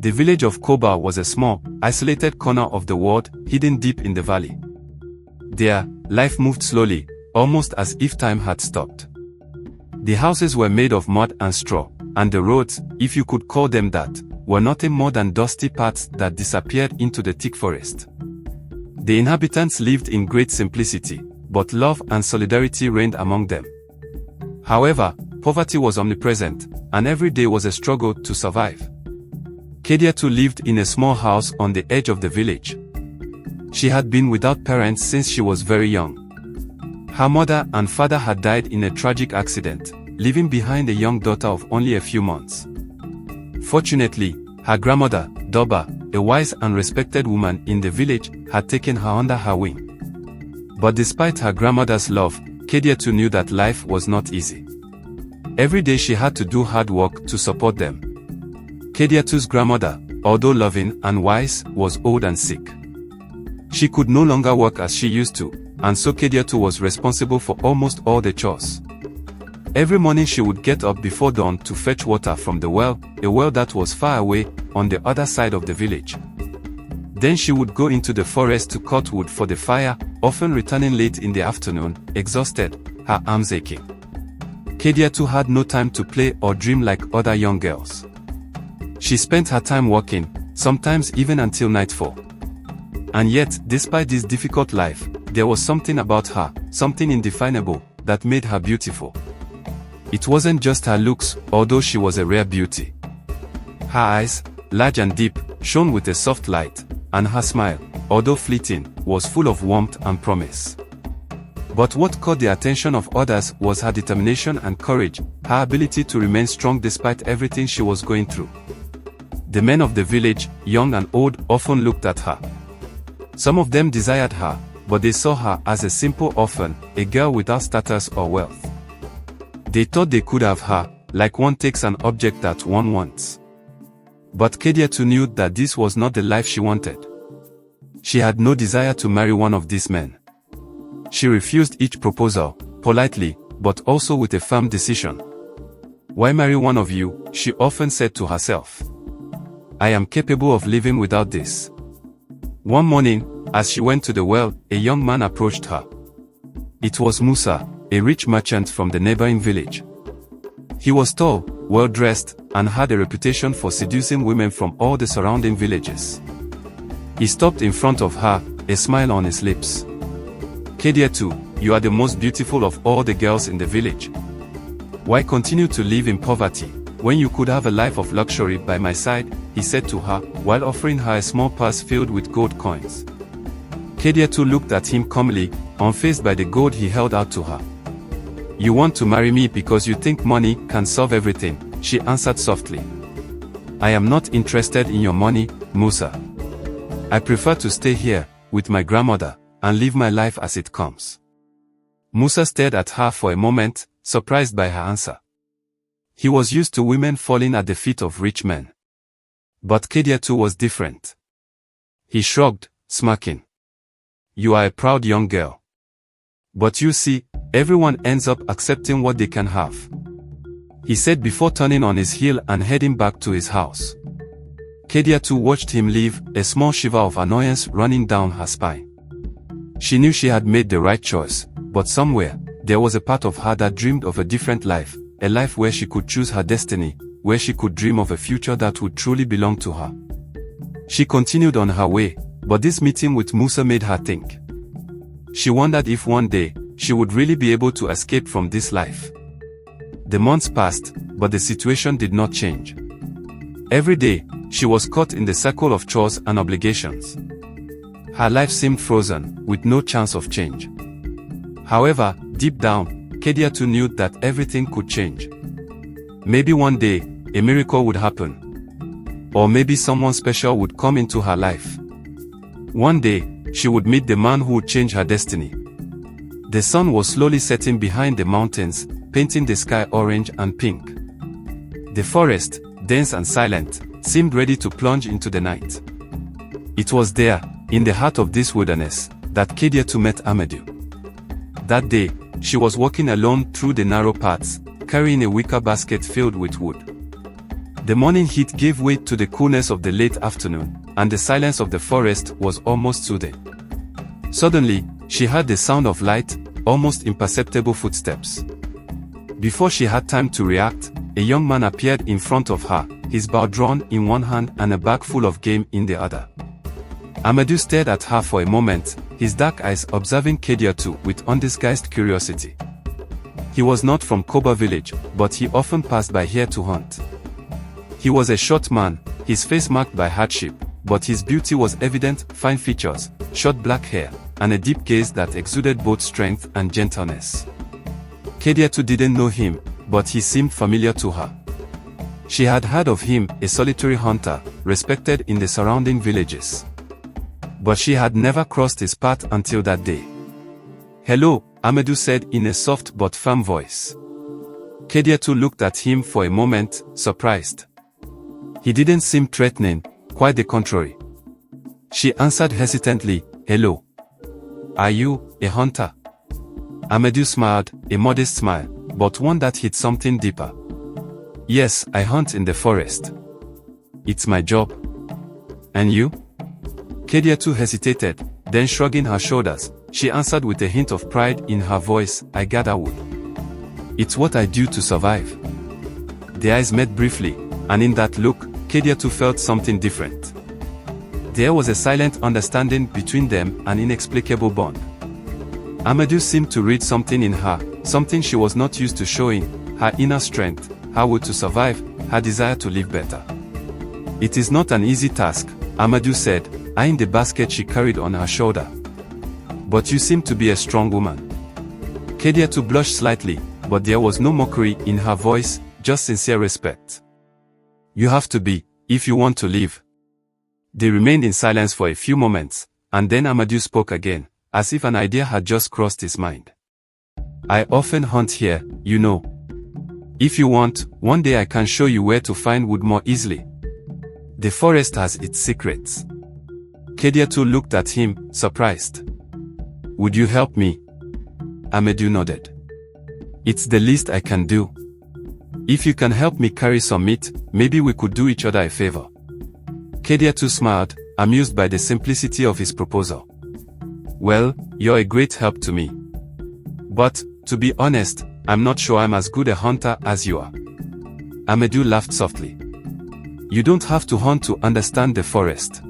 The village of Koba was a small, isolated corner of the world, hidden deep in the valley. There, life moved slowly, almost as if time had stopped. The houses were made of mud and straw, and the roads, if you could call them that, were nothing more than dusty paths that disappeared into the thick forest. The inhabitants lived in great simplicity, but love and solidarity reigned among them. However, poverty was omnipresent, and every day was a struggle to survive. Kediatu lived in a small house on the edge of the village. She had been without parents since she was very young. Her mother and father had died in a tragic accident, leaving behind a young daughter of only a few months. Fortunately, her grandmother, Doba, a wise and respected woman in the village, had taken her under her wing. But despite her grandmother's love, Kediatu knew that life was not easy. Every day she had to do hard work to support them. Kediatu's grandmother, although loving and wise, was old and sick. She could no longer work as she used to, and so Kediatu was responsible for almost all the chores. Every morning she would get up before dawn to fetch water from the well, a well that was far away, on the other side of the village. Then she would go into the forest to cut wood for the fire, often returning late in the afternoon, exhausted, her arms aching. Kediatu had no time to play or dream like other young girls. She spent her time working, sometimes even until nightfall. And yet, despite this difficult life, there was something about her, something indefinable, that made her beautiful. It wasn't just her looks, although she was a rare beauty. Her eyes, large and deep, shone with a soft light, and her smile, although fleeting, was full of warmth and promise. But what caught the attention of others was her determination and courage, her ability to remain strong despite everything she was going through. The men of the village, young and old, often looked at her. Some of them desired her, but they saw her as a simple orphan, a girl without status or wealth. They thought they could have her, like one takes an object that one wants. But Kediatu knew that this was not the life she wanted. She had no desire to marry one of these men. She refused each proposal, politely, but also with a firm decision. "Why marry one of you?" she often said to herself. "I am capable of living without this." One morning, as she went to the well, a young man approached her. It was Musa, a rich merchant from the neighboring village. He was tall, well-dressed, and had a reputation for seducing women from all the surrounding villages. He stopped in front of her, a smile on his lips. "Kediatu, you are the most beautiful of all the girls in the village. Why continue to live in poverty, when you could have a life of luxury by my side?" he said to her, while offering her a small purse filled with gold coins. Kediatu looked at him calmly, unfazed by the gold he held out to her. "You want to marry me because you think money can solve everything," she answered softly. "I am not interested in your money, Musa. I prefer to stay here, with my grandmother, and live my life as it comes." Musa stared at her for a moment, surprised by her answer. He was used to women falling at the feet of rich men. But Kediatu was different. He shrugged, smirking. "You are a proud young girl. But you see, everyone ends up accepting what they can have," he said before turning on his heel and heading back to his house. Kediatu watched him leave, a small shiver of annoyance running down her spine. She knew she had made the right choice, but somewhere, there was a part of her that dreamed of a different life, a life where she could choose her destiny, where she could dream of a future that would truly belong to her. She continued on her way, but this meeting with Musa made her think. She wondered if one day, she would really be able to escape from this life. The months passed, but the situation did not change. Every day, she was caught in the circle of chores and obligations. Her life seemed frozen, with no chance of change. However, deep down, Kediatu knew that everything could change. Maybe one day, a miracle would happen. Or maybe someone special would come into her life. One day, she would meet the man who would change her destiny. The sun was slowly setting behind the mountains, painting the sky orange and pink. The forest, dense and silent, seemed ready to plunge into the night. It was there, in the heart of this wilderness, that Kediatu met Amadou. That day, she was walking alone through the narrow paths, carrying a wicker basket filled with wood. The morning heat gave way to the coolness of the late afternoon, and the silence of the forest was almost soothing. Suddenly, she heard the sound of light, almost imperceptible footsteps. Before she had time to react, a young man appeared in front of her, his bow drawn in one hand and a bag full of game in the other. Amadou stared at her for a moment, his dark eyes observing Kediatu with undisguised curiosity. He was not from Koba village, but he often passed by here to hunt. He was a short man, his face marked by hardship, but his beauty was evident, fine features, short black hair, and a deep gaze that exuded both strength and gentleness. Kediatu didn't know him, but he seemed familiar to her. She had heard of him, a solitary hunter, respected in the surrounding villages. But she had never crossed his path until that day. "Hello," Amadou said in a soft but firm voice. Kediatu looked at him for a moment, surprised. He didn't seem threatening, quite the contrary. She answered hesitantly, "Hello. Are you a hunter?" Amadou smiled, a modest smile, but one that hid something deeper. "Yes, I hunt in the forest. It's my job." "And you?" Kediatu hesitated, then shrugging her shoulders, she answered with a hint of pride in her voice, "I gather wood. It's what I do to survive." Their eyes met briefly, and in that look, Kediatu felt something different. There was a silent understanding between them, an inexplicable bond. Amadou seemed to read something in her, something she was not used to showing, her inner strength, her will to survive, her desire to live better. "It is not an easy task," Amadou said, eyeing the basket she carried on her shoulder. "But you seem to be a strong woman." Kediatu blushed slightly, but there was no mockery in her voice, just sincere respect. "You have to be, if you want to live." They remained in silence for a few moments, and then Amadou spoke again, as if an idea had just crossed his mind. "I often hunt here, you know. If you want, one day I can show you where to find wood more easily. The forest has its secrets." Kediatu looked at him, surprised. "Would you help me?" Amadou nodded. "It's the least I can do. If you can help me carry some meat, maybe we could do each other a favor." Kediatu smiled, amused by the simplicity of his proposal. "Well, you're a great help to me. But, to be honest, I'm not sure I'm as good a hunter as you are." Amadou laughed softly. "You don't have to hunt to understand the forest.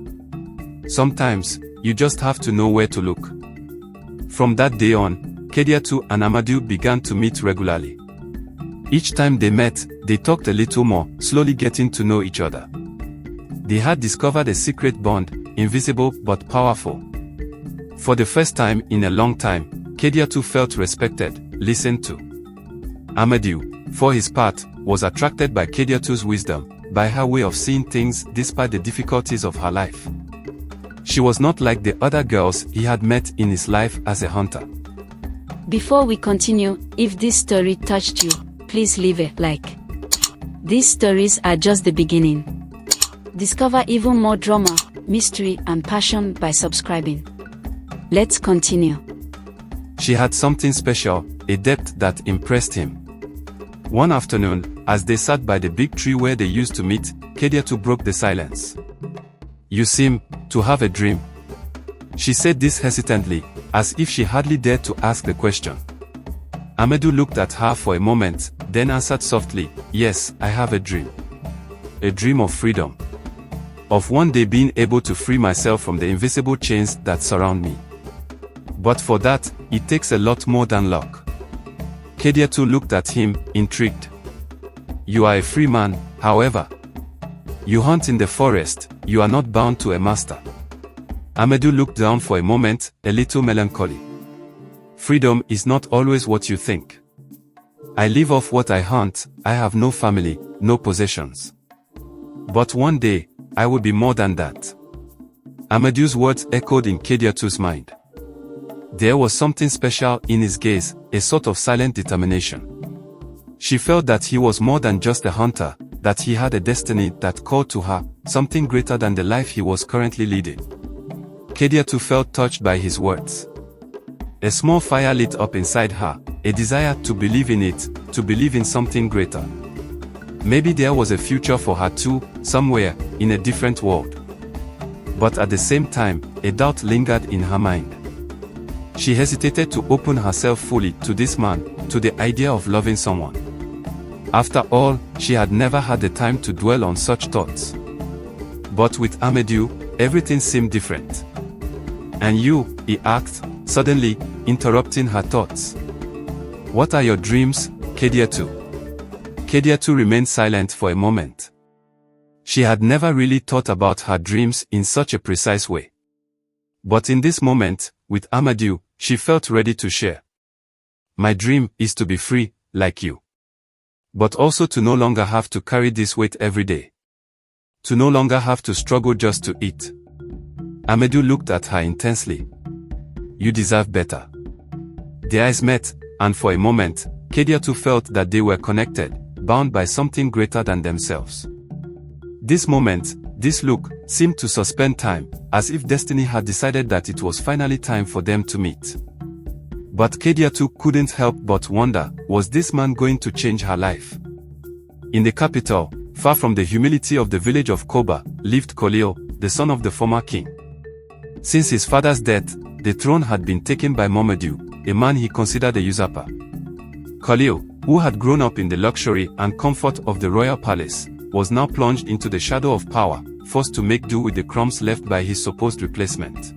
Sometimes, you just have to know where to look." From that day on, Kediatu and Amadou began to meet regularly. Each time they met, they talked a little more, slowly getting to know each other. They had discovered a secret bond, invisible but powerful. For the first time in a long time, Kediatu felt respected, listened to. Amadou, for his part, was attracted by Kediatu's wisdom, by her way of seeing things despite the difficulties of her life. She was not like the other girls he had met in his life as a hunter. Before we continue, if this story touched you, please leave a like. These stories are just the beginning. Discover even more drama, mystery, and passion by subscribing. Let's continue. She had something special, a depth that impressed him. One afternoon, as they sat by the big tree where they used to meet, Kediatu broke the silence. "You seem to have a dream." She said this hesitantly, as if she hardly dared to ask the question. Amadou looked at her for a moment, then answered softly, "Yes, I have a dream. A dream of freedom. Of one day being able to free myself from the invisible chains that surround me. But for that, it takes a lot more than luck." Kediatu looked at him, intrigued. "You are a free man, however. You hunt in the forest, you are not bound to a master." Amadou looked down for a moment, a little melancholy. "Freedom is not always what you think. I live off what I hunt, I have no family, no possessions. But one day, I will be more than that." Amadou's words echoed in Kediatu's mind. There was something special in his gaze, a sort of silent determination. She felt that he was more than just a hunter, that he had a destiny that called to her, something greater than the life he was currently leading. Kediatu felt touched by his words. A small fire lit up inside her, a desire to believe in it, to believe in something greater. Maybe there was a future for her too, somewhere, in a different world. But at the same time, a doubt lingered in her mind. She hesitated to open herself fully to this man, to the idea of loving someone. After all, she had never had the time to dwell on such thoughts. But with Amadou, everything seemed different. And you, he asked, suddenly, interrupting her thoughts. What are your dreams, Kediatu? Kediatu remained silent for a moment. She had never really thought about her dreams in such a precise way. But in this moment, with Amadou, she felt ready to share. My dream is to be free, like you. But also to no longer have to carry this weight every day. To no longer have to struggle just to eat. Amadou looked at her intensely. You deserve better. Their eyes met, and for a moment, Kediatu felt that they were connected, bound by something greater than themselves. This moment, this look, seemed to suspend time, as if destiny had decided that it was finally time for them to meet. But Kediatu couldn't help but wonder, was this man going to change her life? In the capital, far from the humility of the village of Koba, lived Kolio, the son of the former king. Since his father's death, the throne had been taken by Momadou, a man he considered a usurper. Kolio, who had grown up in the luxury and comfort of the royal palace, was now plunged into the shadow of power, forced to make do with the crumbs left by his supposed replacement.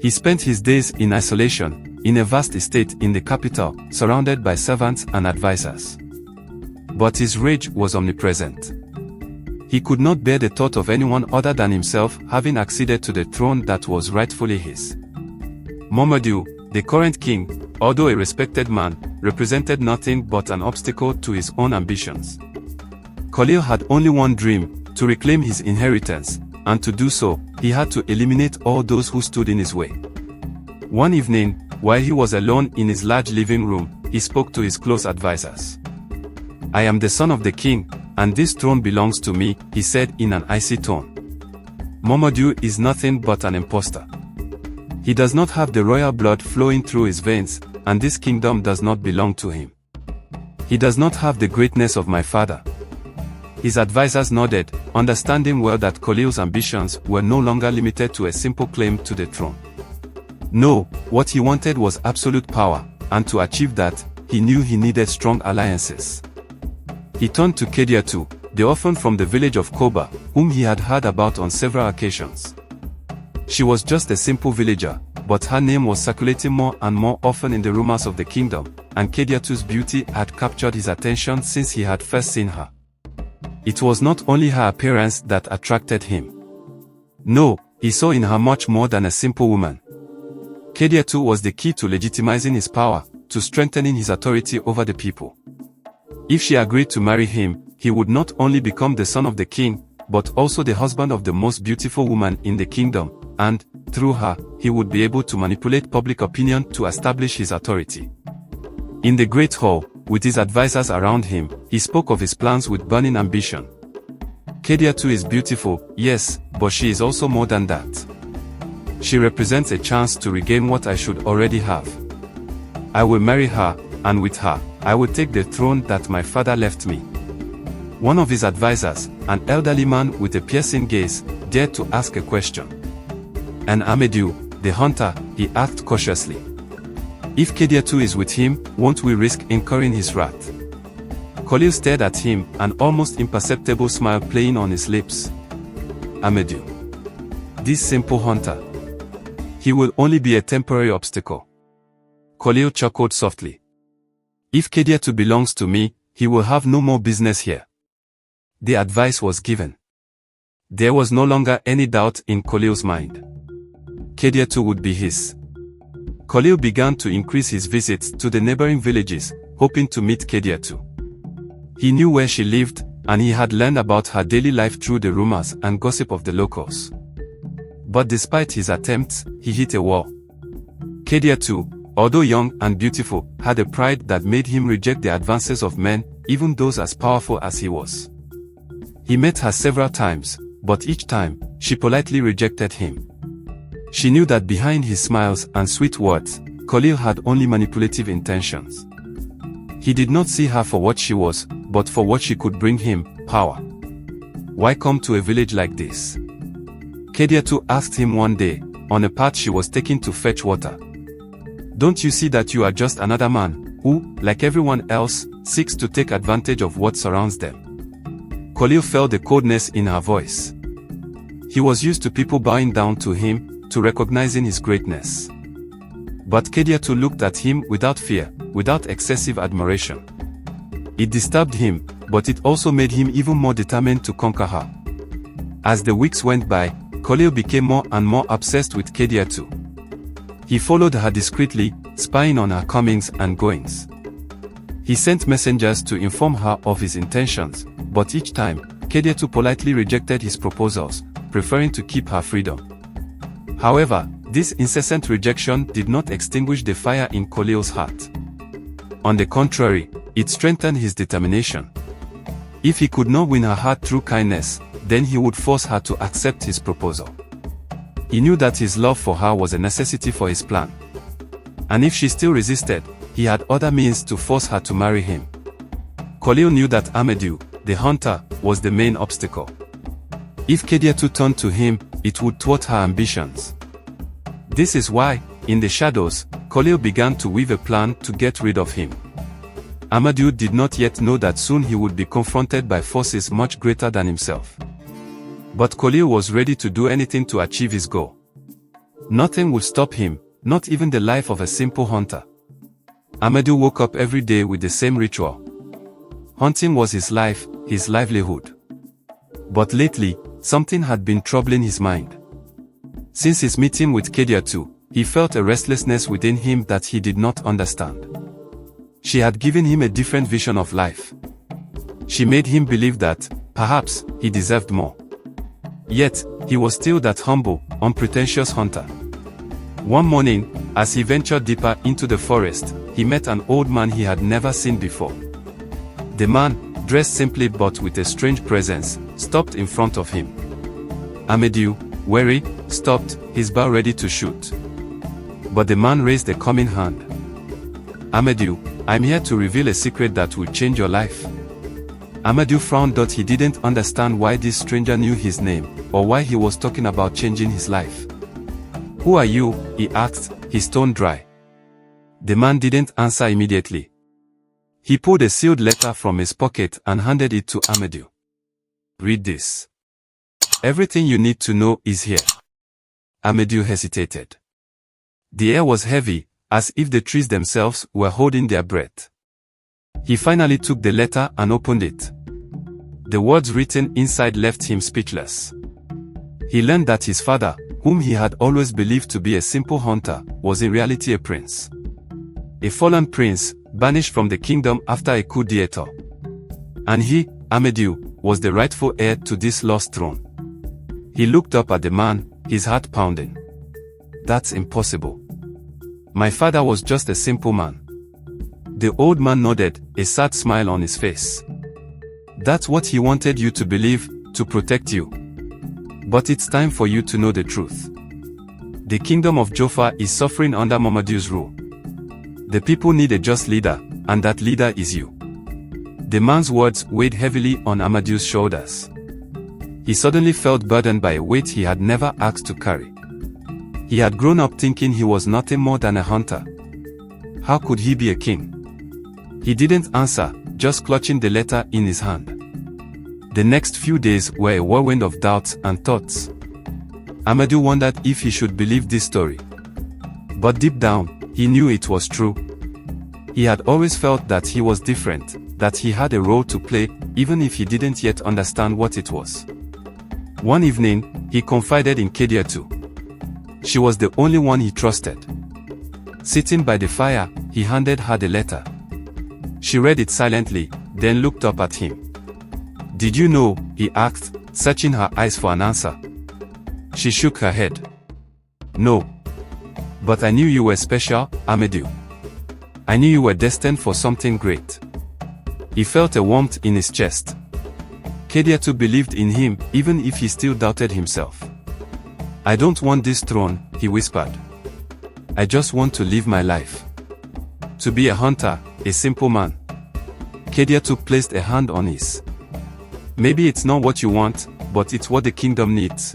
He spent his days in isolation, in a vast estate in the capital, surrounded by servants and advisors. But his rage was omnipresent. He could not bear the thought of anyone other than himself having acceded to the throne that was rightfully his. Momadou, the current king, although a respected man, represented nothing but an obstacle to his own ambitions. Kolio had only one dream, to reclaim his inheritance, and to do so, he had to eliminate all those who stood in his way. One evening, while he was alone in his large living room, he spoke to his close advisors. I am the son of the king, and this throne belongs to me, he said in an icy tone. Momadou is nothing but an impostor. He does not have the royal blood flowing through his veins, and this kingdom does not belong to him. He does not have the greatness of my father. His advisors nodded, understanding well that Kolio's ambitions were no longer limited to a simple claim to the throne. No, what he wanted was absolute power, and to achieve that, he knew he needed strong alliances. He turned to Kediatu, the orphan from the village of Koba, whom he had heard about on several occasions. She was just a simple villager, but her name was circulating more and more often in the rumors of the kingdom, and Kediatu's beauty had captured his attention since he had first seen her. It was not only her appearance that attracted him. No, he saw in her much more than a simple woman. Kediatu was the key to legitimizing his power, to strengthening his authority over the people. If she agreed to marry him, he would not only become the son of the king, but also the husband of the most beautiful woman in the kingdom, and, through her, he would be able to manipulate public opinion to establish his authority. In the great hall, with his advisors around him, he spoke of his plans with burning ambition. Kediatu is beautiful, yes, but she is also more than that. She represents a chance to regain what I should already have. I will marry her, and with her, I will take the throne that my father left me. One of his advisors, an elderly man with a piercing gaze, dared to ask a question. And Amadou, the hunter, he asked cautiously. If Kediatu is with him, won't we risk incurring his wrath? Kolio stared at him, an almost imperceptible smile playing on his lips. Amadou. This simple hunter. He will only be a temporary obstacle. Kolio chuckled softly. If Kediatu belongs to me, he will have no more business here. The advice was given. There was no longer any doubt in Kolio's mind. Kediatu would be his. Kolio began to increase his visits to the neighboring villages, hoping to meet Kediatu. He knew where she lived, and he had learned about her daily life through the rumors and gossip of the locals. But despite his attempts, he hit a wall. Kediatu, although young and beautiful, had a pride that made him reject the advances of men, even those as powerful as he was. He met her several times, but each time, she politely rejected him. She knew that behind his smiles and sweet words, Kolio had only manipulative intentions. He did not see her for what she was, but for what she could bring him, power. Why come to a village like this? Kediatu asked him one day, on a path she was taking to fetch water. Don't you see that you are just another man, who, like everyone else, seeks to take advantage of what surrounds them? Khalil felt the coldness in her voice. He was used to people bowing down to him, to recognizing his greatness. But Kediatu looked at him without fear, without excessive admiration. It disturbed him, but it also made him even more determined to conquer her. As the weeks went by, Khalil became more and more obsessed with Kediatu. He followed her discreetly, spying on her comings and goings. He sent messengers to inform her of his intentions, but each time, Kediatu politely rejected his proposals, preferring to keep her freedom. However, this incessant rejection did not extinguish the fire in Khalil's heart. On the contrary, it strengthened his determination. If he could not win her heart through kindness, then he would force her to accept his proposal. He knew that his love for her was a necessity for his plan. And if she still resisted, he had other means to force her to marry him. Khalil knew that Amadou, the hunter, was the main obstacle. If Kediatu turned to him, it would thwart her ambitions. This is why, in the shadows, Khalil began to weave a plan to get rid of him. Amadou did not yet know that soon he would be confronted by forces much greater than himself. But Khalil was ready to do anything to achieve his goal. Nothing would stop him, not even the life of a simple hunter. Amadou woke up every day with the same ritual. Hunting was his life, his livelihood. But lately, something had been troubling his mind. Since his meeting with Kediatu, he felt a restlessness within him that he did not understand. She had given him a different vision of life. She made him believe that, perhaps, he deserved more. Yet, he was still that humble, unpretentious hunter. One morning, as he ventured deeper into the forest, he met an old man he had never seen before. The man, dressed simply but with a strange presence, stopped in front of him. Amadou, wary, stopped, his bow ready to shoot. But the man raised a calming hand. Amadou, I'm here to reveal a secret that will change your life. Amadou frowned, but he didn't understand why this stranger knew his name, or why he was talking about changing his life. Who are you? He asked, his tone dry. The man didn't answer immediately. He pulled a sealed letter from his pocket and handed it to Amadou. Read this. Everything you need to know is here. Amadou hesitated. The air was heavy, as if the trees themselves were holding their breath. He finally took the letter and opened it. The words written inside left him speechless. He learned that his father, whom he had always believed to be a simple hunter, was in reality a prince. A fallen prince, banished from the kingdom after a coup d'etat. And he, Amadou, was the rightful heir to this lost throne. He looked up at the man, his heart pounding. That's impossible. My father was just a simple man. The old man nodded, a sad smile on his face. That's what he wanted you to believe, to protect you. But it's time for you to know the truth. The kingdom of Jaffa is suffering under Mamadou's rule. The people need a just leader, and that leader is you. The man's words weighed heavily on Amadou's shoulders. He suddenly felt burdened by a weight he had never asked to carry. He had grown up thinking he was nothing more than a hunter. How could he be a king? He didn't answer, just clutching the letter in his hand. The next few days were a whirlwind of doubts and thoughts. Amadou wondered if he should believe this story. But deep down, he knew it was true. He had always felt that he was different, that he had a role to play, even if he didn't yet understand what it was. One evening, he confided in Kediatu. She was the only one he trusted. Sitting by the fire, he handed her the letter. She read it silently, then looked up at him. Did you know? He asked, searching her eyes for an answer. She shook her head. No. But I knew you were special, Amadou. I knew you were destined for something great. He felt a warmth in his chest. Kediatu believed in him, even if he still doubted himself. I don't want this throne, he whispered. I just want to live my life. To be a hunter, a simple man. Kediatu placed a hand on his. Maybe it's not what you want, but it's what the kingdom needs.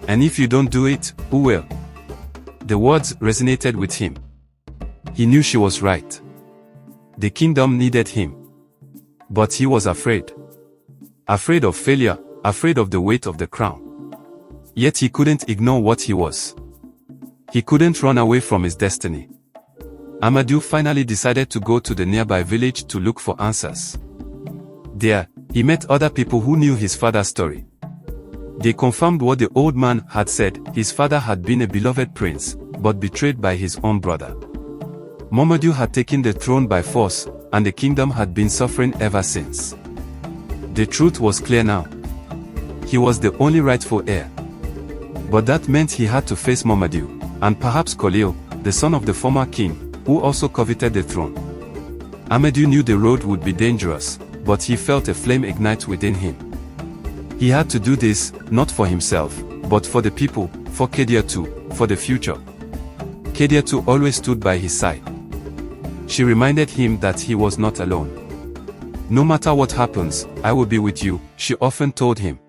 And if you don't do it, who will? The words resonated with him. He knew she was right. The kingdom needed him. But he was afraid. Afraid of failure, afraid of the weight of the crown. Yet he couldn't ignore what he was. He couldn't run away from his destiny. Amadou finally decided to go to the nearby village to look for answers. There, he met other people who knew his father's story. They confirmed what the old man had said. His father had been a beloved prince, but betrayed by his own brother. Mamadou had taken the throne by force, and the kingdom had been suffering ever since. The truth was clear now. He was the only rightful heir. But that meant he had to face Mamadou, and perhaps Kolio, the son of the former king, who also coveted the throne. Amadou knew the road would be dangerous, but he felt a flame ignite within him. He had to do this, not for himself, but for the people, for Kediatu, for the future. Kediatu always stood by his side. She reminded him that he was not alone. No matter what happens, I will be with you, she often told him.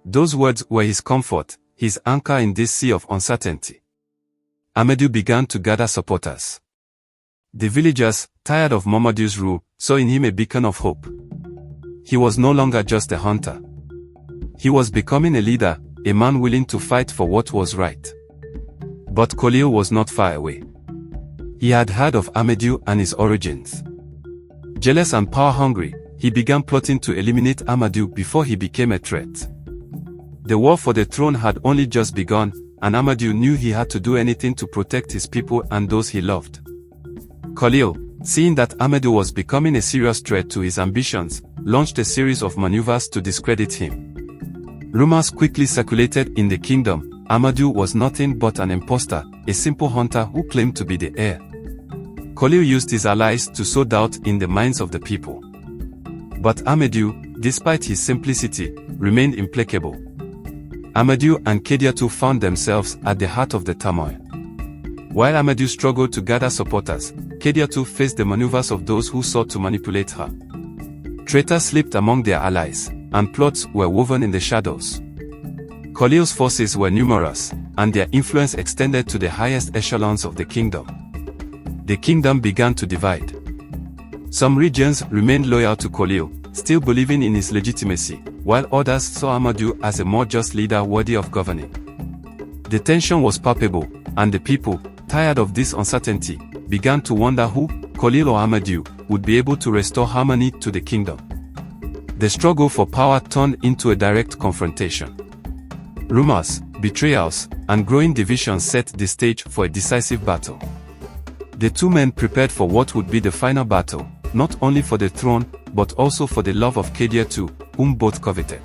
Those words were his comfort, his anchor in this sea of uncertainty. Amadou began to gather supporters. The villagers, tired of Mamadou's rule, saw in him a beacon of hope. He was no longer just a hunter. He was becoming a leader, a man willing to fight for what was right. But Kolio was not far away. He had heard of Amadou and his origins. Jealous and power-hungry, he began plotting to eliminate Amadou before he became a threat. The war for the throne had only just begun, and Amadou knew he had to do anything to protect his people and those he loved. Kolio, seeing that Amadou was becoming a serious threat to his ambitions, launched a series of maneuvers to discredit him. Rumors quickly circulated in the kingdom. Amadou was nothing but an impostor, a simple hunter who claimed to be the heir. Kolio used his allies to sow doubt in the minds of the people. But Amadou, despite his simplicity, remained implacable. Amadou and Kediatu found themselves at the heart of the turmoil. While Amadou struggled to gather supporters, Kediatu faced the maneuvers of those who sought to manipulate her. Traitors slipped among their allies, and plots were woven in the shadows. Kolio's forces were numerous, and their influence extended to the highest echelons of the kingdom. The kingdom began to divide. Some regions remained loyal to Kolio, still believing in his legitimacy, while others saw Amadou as a more just leader worthy of governing. The tension was palpable, and the people, tired of this uncertainty, began to wonder who, Kolio or Amadou, would be able to restore harmony to the kingdom. The struggle for power turned into a direct confrontation. Rumors, betrayals, and growing divisions set the stage for a decisive battle. The two men prepared for what would be the final battle, not only for the throne, but also for the love of Kediatu, whom both coveted.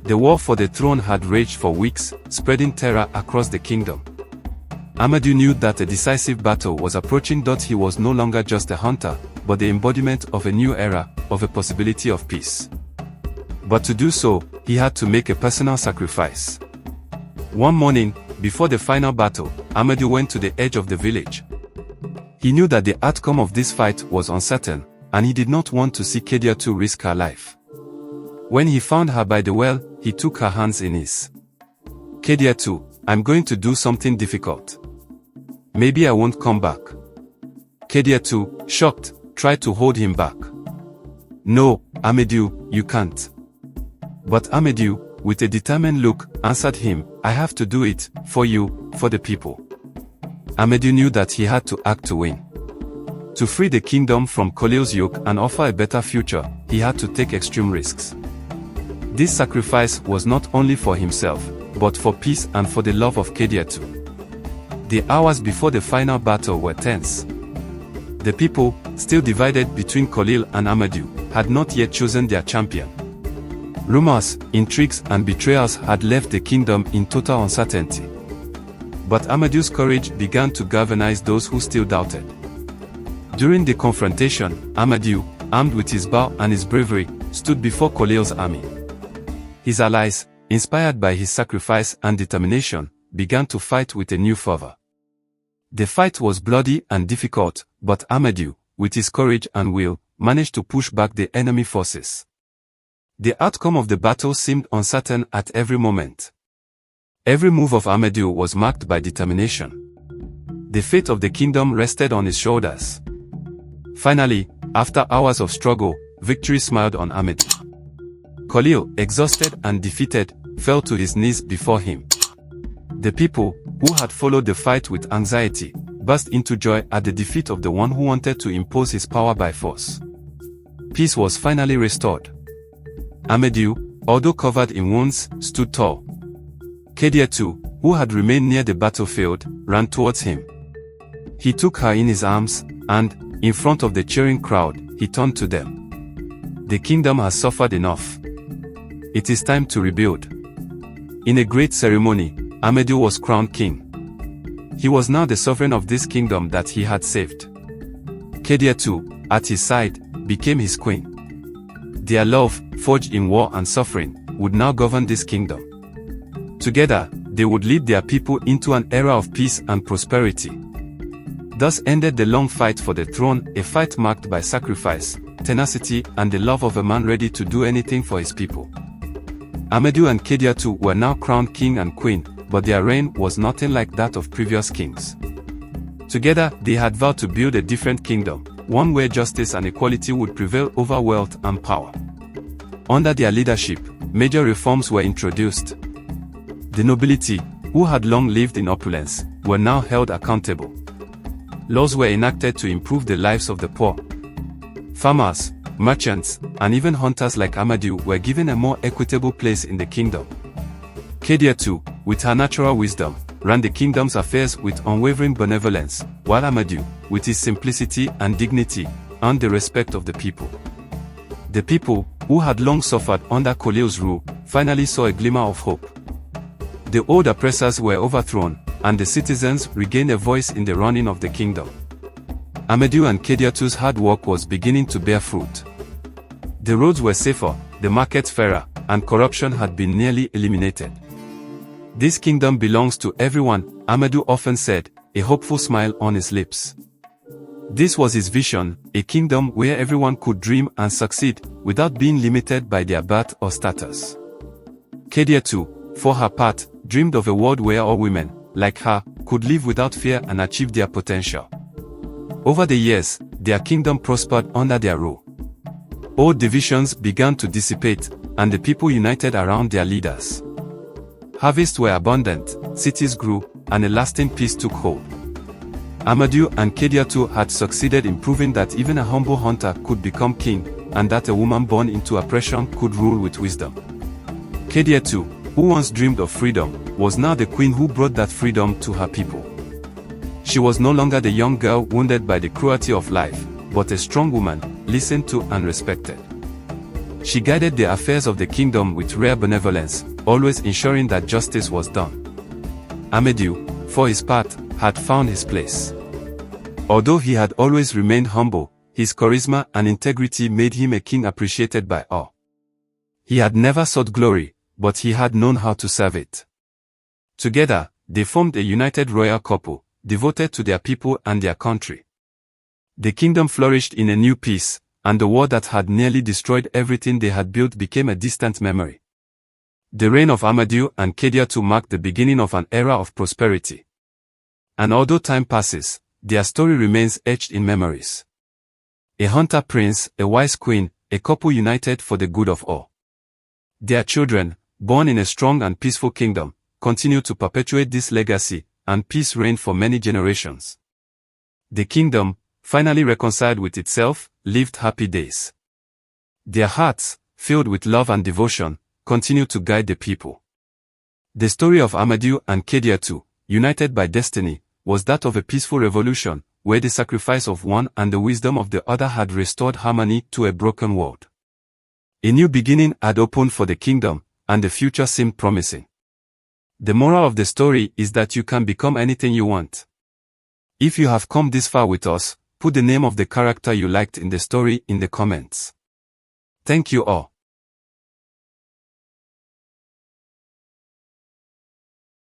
The war for the throne had raged for weeks, spreading terror across the kingdom. Amadou knew that a decisive battle was approaching. He was no longer just a hunter, but the embodiment of a new era, of a possibility of peace. But to do so, he had to make a personal sacrifice. One morning, before the final battle, Amadou went to the edge of the village. He knew that the outcome of this fight was uncertain, and he did not want to see Kediatu risk her life. When he found her by the well, he took her hands in his. Kediatu, I'm going to do something difficult. Maybe I won't come back. Kediatu, shocked, tried to hold him back. No, Amadou, you can't. But Amadou, with a determined look, answered him, I have to do it, for you, for the people. Amadou knew that he had to act to win. To free the kingdom from Kolio's yoke and offer a better future, he had to take extreme risks. This sacrifice was not only for himself, but for peace and for the love of Kediatu. The hours before the final battle were tense. The people, still divided between Kolio and Amadou, had not yet chosen their champion. Rumors, intrigues, and betrayals had left the kingdom in total uncertainty. But Amadou's courage began to galvanize those who still doubted. During the confrontation, Amadou, armed with his bow and his bravery, stood before Kolio's army. His allies, inspired by his sacrifice and determination, began to fight with a new fervor. The fight was bloody and difficult, but Amadou, with his courage and will, managed to push back the enemy forces. The outcome of the battle seemed uncertain at every moment. Every move of Amadou was marked by determination. The fate of the kingdom rested on his shoulders. Finally, after hours of struggle, victory smiled on Amadou. Khalil, exhausted and defeated, fell to his knees before him. The people, who had followed the fight with anxiety, burst into joy at the defeat of the one who wanted to impose his power by force. Peace was finally restored. Amadou, although covered in wounds, stood tall. Kedia too, who had remained near the battlefield, ran towards him. He took her in his arms, and, in front of the cheering crowd, he turned to them. The kingdom has suffered enough. It is time to rebuild. In a great ceremony, Amadou was crowned king. He was now the sovereign of this kingdom that he had saved. Kedia too, at his side, became his queen. Their love, forged in war and suffering, would now govern this kingdom. Together, they would lead their people into an era of peace and prosperity. Thus ended the long fight for the throne, a fight marked by sacrifice, tenacity, and the love of a man ready to do anything for his people. Amadou and Kedia too were now crowned king and queen, but their reign was nothing like that of previous kings. Together, they had vowed to build a different kingdom, one where justice and equality would prevail over wealth and power. Under their leadership, major reforms were introduced. The nobility, who had long lived in opulence, were now held accountable. Laws were enacted to improve the lives of the poor. Farmers, merchants, and even hunters like Amadou were given a more equitable place in the kingdom. Kedia too, with her natural wisdom, ran the kingdom's affairs with unwavering benevolence, while Amadou, with his simplicity and dignity, earned the respect of the people. The people, who had long suffered under Khalil's rule, finally saw a glimmer of hope. The old oppressors were overthrown, and the citizens regained a voice in the running of the kingdom. Amadou and Kedia too's hard work was beginning to bear fruit. The roads were safer, the markets fairer, and corruption had been nearly eliminated. This kingdom belongs to everyone, Amadou often said, a hopeful smile on his lips. This was his vision, a kingdom where everyone could dream and succeed, without being limited by their birth or status. Kedia too, for her part, dreamed of a world where all women, like her, could live without fear and achieve their potential. Over the years, their kingdom prospered under their rule. Old divisions began to dissipate, and the people united around their leaders. Harvests were abundant, cities grew, and a lasting peace took hold. Amadou and Kedia too had succeeded in proving that even a humble hunter could become king, and that a woman born into oppression could rule with wisdom. Kedia too, who once dreamed of freedom, was now the queen who brought that freedom to her people. She was no longer the young girl wounded by the cruelty of life, but a strong woman, listened to and respected. She guided the affairs of the kingdom with rare benevolence, always ensuring that justice was done. Amadou, for his part, had found his place. Although he had always remained humble, his charisma and integrity made him a king appreciated by all. He had never sought glory, but he had known how to serve it. Together, they formed a united royal couple, devoted to their people and their country. The kingdom flourished in a new peace, and the war that had nearly destroyed everything they had built became a distant memory. The reign of Amadou and Kedia too marked the beginning of an era of prosperity. And although time passes, their story remains etched in memories. A hunter prince, a wise queen, a couple united for the good of all. Their children, born in a strong and peaceful kingdom, continue to perpetuate this legacy, and peace reigned for many generations. The kingdom, finally reconciled with itself, lived happy days. Their hearts, filled with love and devotion, continue to guide the people. The story of Amadou and Kedia too, united by destiny, was that of a peaceful revolution, where the sacrifice of one and the wisdom of the other had restored harmony to a broken world. A new beginning had opened for the kingdom, and the future seemed promising. The moral of the story is that you can become anything you want. If you have come this far with us, put the name of the character you liked in the story in the comments. Thank you all.